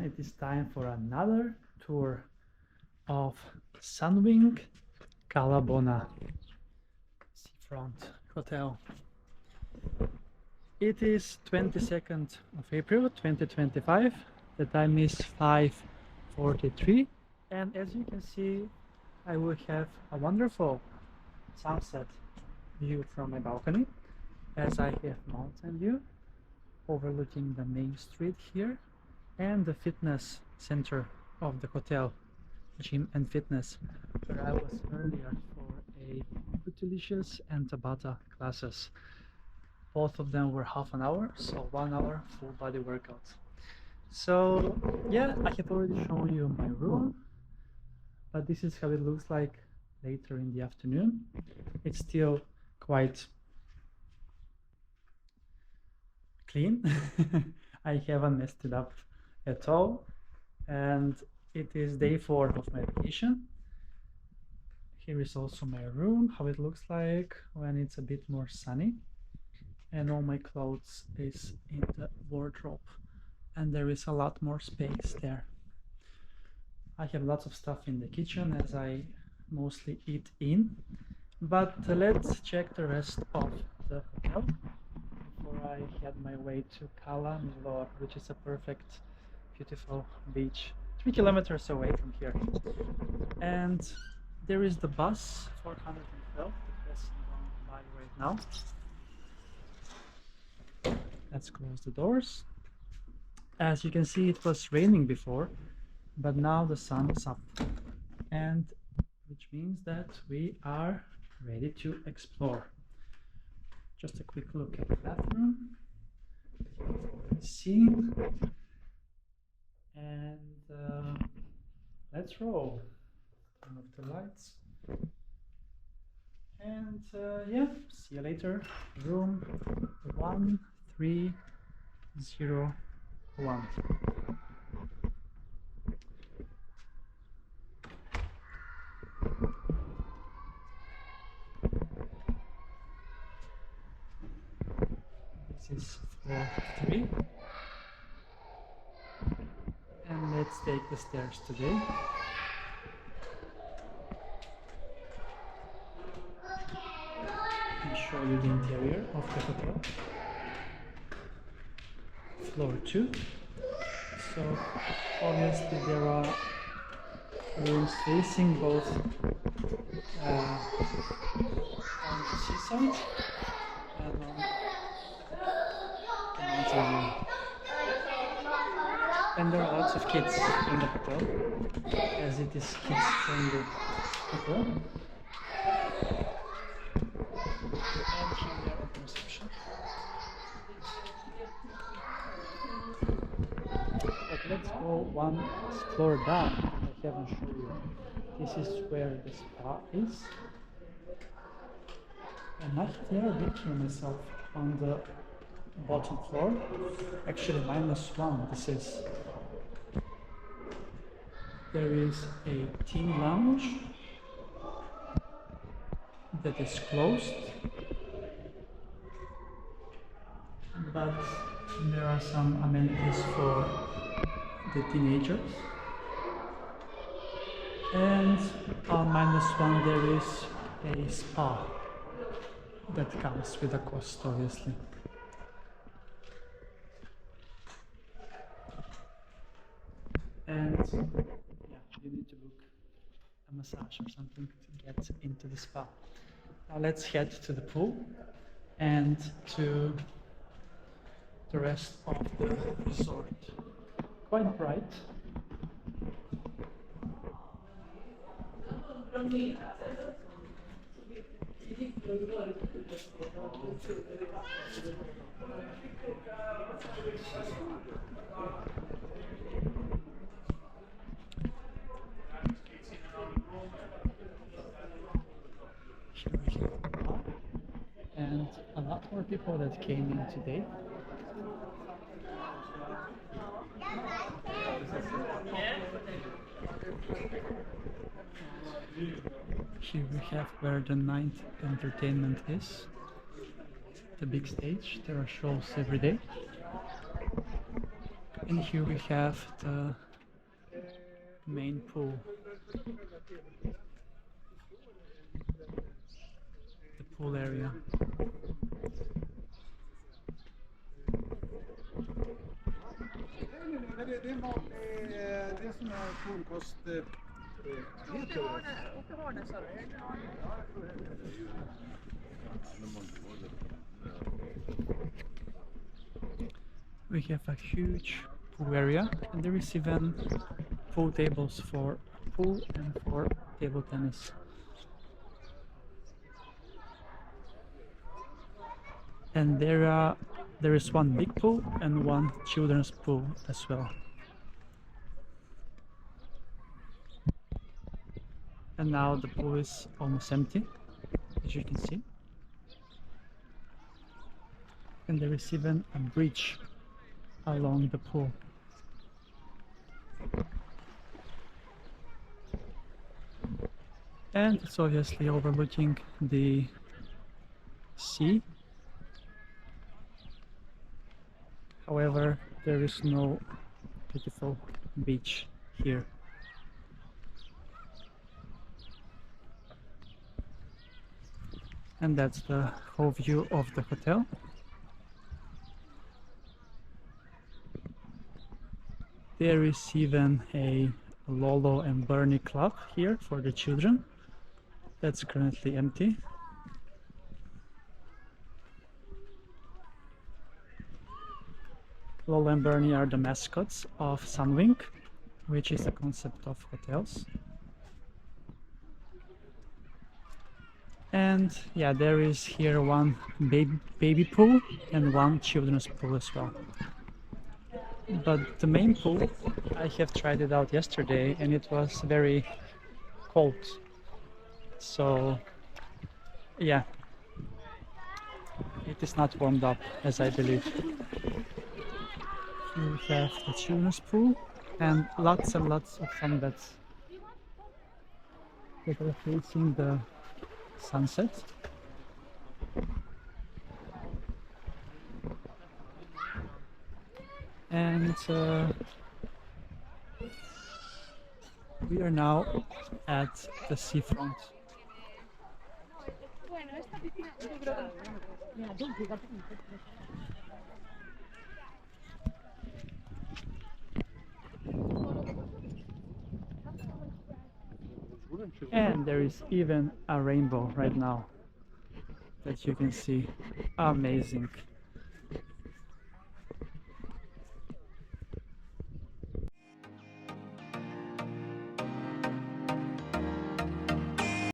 and it is time for another tour of Sunwing Cala Bona Seafront Hotel. It is 22nd of April 2025. The time is 5:43, and as you can see, I will have a wonderful sunset view from my balcony, as I have mountain view overlooking the main street here and the fitness center of the hotel, gym and fitness, where I was earlier for a Bootylicious and Tabata classes. Both of them were half an hour, so 1 hour full body workout. So yeah, I have already shown you my room, but this is how it looks like later in the afternoon. It's still quite clean. I haven't messed it up at all, and it is day 4 of my vacation. Here is also my room, how it looks like when it's a bit more sunny, and all my clothes is in the wardrobe, and there is a lot more space there. I have lots of stuff in the kitchen as I mostly eat in, but let's check the rest of the hotel before I head my way to Cala Bona, which is a perfect, beautiful beach 3 kilometers away from here. And there is the bus 412 passing on by right now. Let's close the doors. As you can see, it was raining before, but now the sun is up, and which means that we are ready to explore. Just a quick look at the bathroom, seen, and let's roll. Turn off the lights, and yeah, see you later. Room 1301. This is floor 3, and let's take the stairs today. I'll show you the interior of the hotel. Floor 2. So obviously there are rooms facing both on the seaside and on the mountain view. And there are lots of kids in the hotel, as it is kids friendly hotel. And here we are at the reception. But let's go one floor down. I haven't shown you. This is where the spa is. And I have never been here myself on the bottom floor. Actually, -1 this is. There is a teen lounge that is closed, but there are some amenities for the teenagers. And on -1 there is a spa that comes with a cost, obviously. And yeah, you need to book a massage or something to get into the spa. Now let's head to the pool and to the rest of the resort. Quite bright. Here we have the bar, and a lot more people that came in today. Here we have where the night entertainment is. The big stage. There are shows every day. And here we have the main pool. The pool area. We have a huge pool area, and there is even pool tables for pool and for table tennis. And there is one big pool and one children's pool as well. And now the pool is almost empty, as you can see. And there is even a bridge along the pool. And it's obviously overlooking the sea. However, there is no beautiful beach here. And that's the whole view of the hotel. There is even a Lolo and Bernie club here for the children. That's currently empty. Lolo and Bernie are the mascots of Sunwing, which is a concept of hotels. And yeah, there is here one baby pool and one children's pool as well. But the main pool, I have tried it out yesterday and it was very cold. So yeah, it is not warmed up as I believe. Here we have the children's pool and lots of sunbeds that are facing the sunset. And we are now at the seafront. And there is even a rainbow right now that you can see. Amazing.